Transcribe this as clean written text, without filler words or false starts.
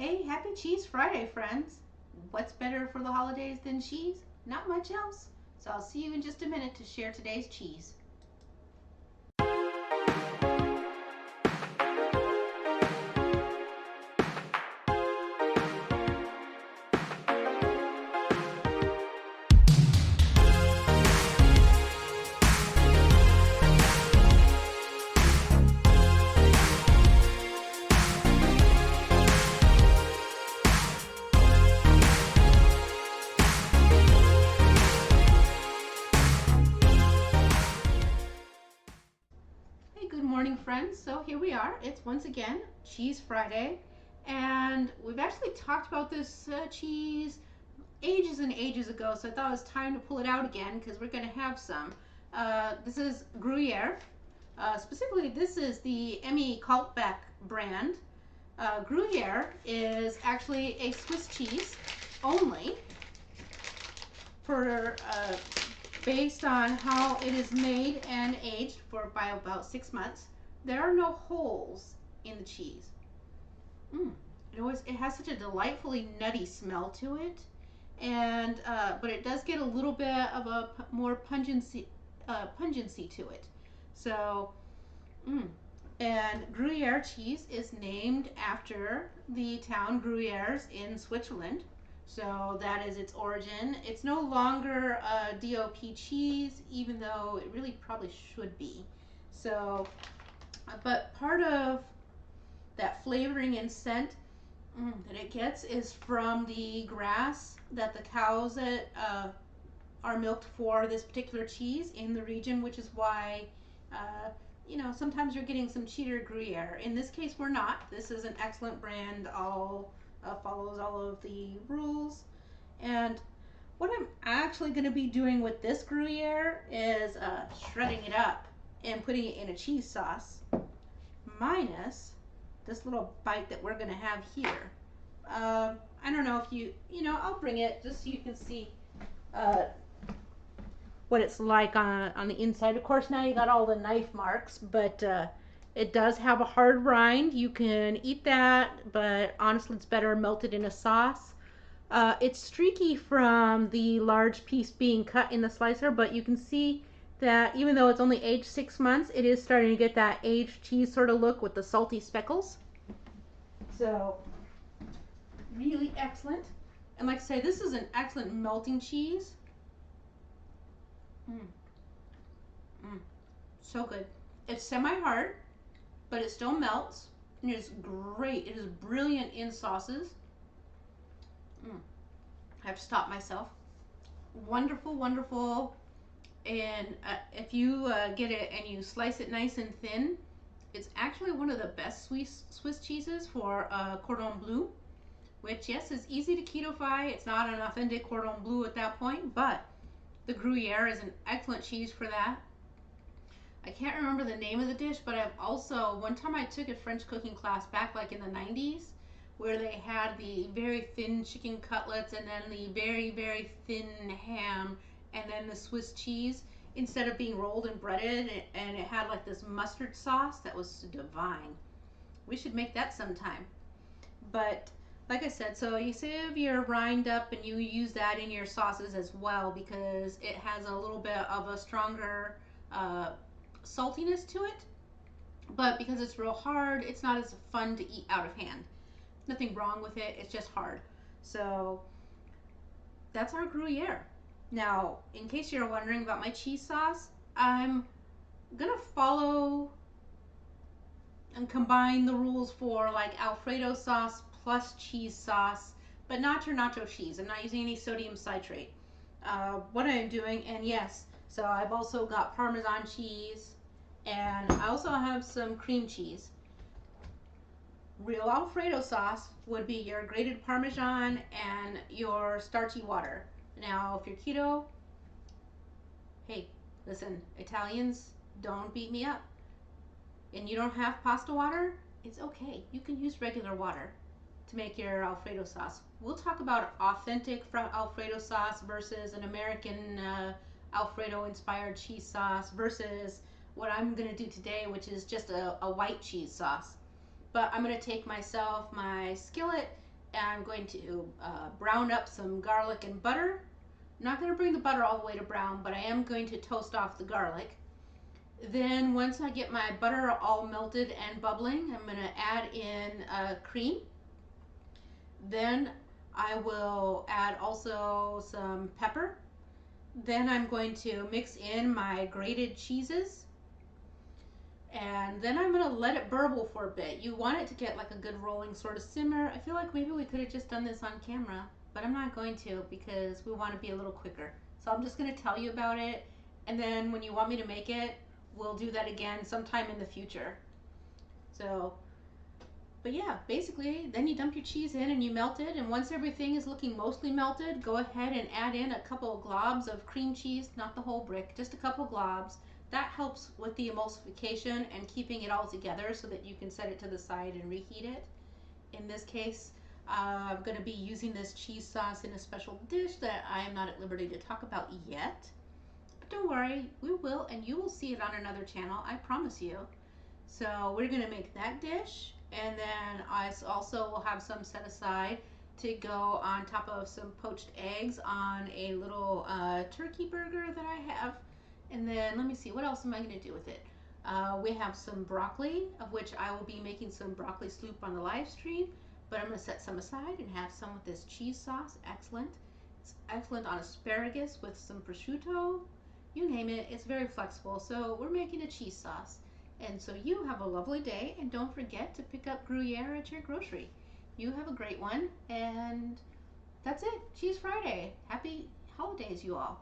Hey, happy Cheese Friday, friends. What's better for the holidays than cheese? Not much else. So I'll see you in just a minute to share today's cheese. Hey, good morning, friends. So here we are. It's once again Cheese Friday. And we've actually talked about this cheese ages and ages ago, so I thought it was time to pull it out again because we're going to have some. This is Gruyere. Specifically, this is the Emmy Kaltbeck brand. Gruyere is actually a Swiss cheese only for based on how it is made and aged by about 6 months. There are no holes in the cheese. It has such a delightfully nutty smell to it, and but it does get a little bit of a more pungency to it. So, and Gruyere cheese is named after the town Gruyères in Switzerland. So that is its origin. It's no longer a DOP cheese, even though it really probably should be. So, but part of that flavoring and scent that it gets is from the grass that the cows that are milked for this particular cheese in the region, which is why sometimes you're getting some cheater Gruyere. In this case, we're not. This is an excellent brand. All follows all of the rules. And what I'm actually going to be doing with this Gruyere is shredding it up and putting it in a cheese sauce, minus this little bite that we're going to have here. I don't know if I'll bring it just so you can see what it's like on the inside. Of course, now you got all the knife marks, but it does have a hard rind. You can eat that, but honestly, it's better melted in a sauce. It's streaky from the large piece being cut in the slicer, but you can see that even though it's only aged 6 months, it is starting to get that aged cheese sort of look with the salty speckles. So, really excellent. And like I say, this is an excellent melting cheese. So good. It's semi-hard, but it still melts. And it is great. It is brilliant in sauces. I have to stop myself. Wonderful, wonderful. And if you get it and you slice it nice and thin, it's actually one of the best Swiss cheeses for cordon bleu, which, yes, is easy to ketofy. It's not an authentic cordon bleu at that point, but the Gruyere is an excellent cheese for that. I can't remember the name of the dish, but I've also, one time I took a French cooking class back like in the 90s, where they had the very thin chicken cutlets and then the very, very thin ham and then the Swiss cheese instead of being rolled and breaded, and it had like this mustard sauce that was divine. We should make that sometime. But like I said, so you save your rind up and you use that in your sauces as well because it has a little bit of a stronger saltiness to it. But because it's real hard, it's not as fun to eat out of hand. Nothing wrong with it, it's just hard. So that's our Gruyere. Now, in case you're wondering about my cheese sauce, I'm gonna follow and combine the rules for like Alfredo sauce plus cheese sauce, but not your nacho cheese. I'm not using any sodium citrate. What I'm doing, and yes, so I've also got Parmesan cheese, and I also have some cream cheese. Real Alfredo sauce would be your grated Parmesan and your starchy water. Now, if you're keto, hey, listen, Italians, don't beat me up. And you don't have pasta water, it's okay. You can use regular water to make your Alfredo sauce. We'll talk about authentic Alfredo sauce versus an American Alfredo inspired cheese sauce versus what I'm going to do today, which is just a white cheese sauce. But I'm going to take myself my skillet I'm going to brown up some garlic and butter. I'm not going to bring the butter all the way to brown, but I am going to toast off the garlic. Then once I get my butter all melted and bubbling, I'm going to add in cream. Then I will add also some pepper. Then I'm going to mix in my grated cheeses. And then I'm going to let it burble for a bit. You want it to get like a good rolling sort of simmer. I feel like maybe we could have just done this on camera, but I'm not going to because we want to be a little quicker. So I'm just going to tell you about it. And then when you want me to make it, we'll do that again sometime in the future. So, but yeah, basically, then you dump your cheese in and you melt it. And once everything is looking mostly melted, go ahead and add in a couple of globs of cream cheese, not the whole brick, just a couple globs. That helps with the emulsification and keeping it all together so that you can set it to the side and reheat it. In this case, I'm going to be using this cheese sauce in a special dish that I am not at liberty to talk about yet. But don't worry, we will, and you will see it on another channel, I promise you. So we're going to make that dish, and then I also will have some set aside to go on top of some poached eggs on a little turkey burger that I have. And then let me see, what else am I going to do with it? We have some broccoli, of which I will be making some broccoli soup on the live stream, but I'm going to set some aside and have some with this cheese sauce. Excellent. It's excellent on asparagus with some prosciutto. You name it, it's very flexible. So we're making a cheese sauce. And so you have a lovely day, and don't forget to pick up Gruyere at your grocery. You have a great one, and that's it. Cheese Friday. Happy holidays, you all.